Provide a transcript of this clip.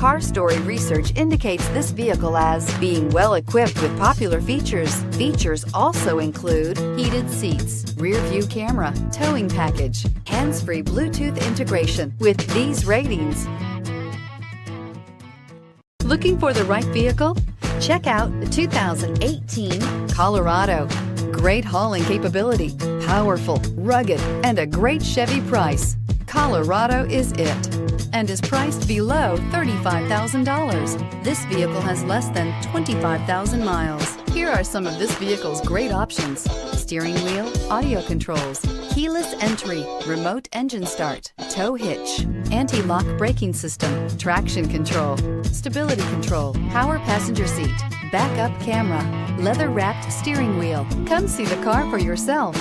Car Story research indicates this vehicle as being well equipped with popular features. Features also include heated seats, rear view camera, towing package, hands-free Bluetooth integration. With these ratings, looking for the right vehicle? Check out the 2018 Colorado. Great hauling capability, powerful, rugged, and a great Chevy price. Colorado is it, and is priced below $35,000. This vehicle has less than 25,000 miles. Here are some of this vehicle's great options: steering wheel audio controls, keyless entry, remote engine start, tow hitch, anti-lock braking system, traction control, stability control, power passenger seat, backup camera, leather-wrapped steering wheel. Come see the car for yourself.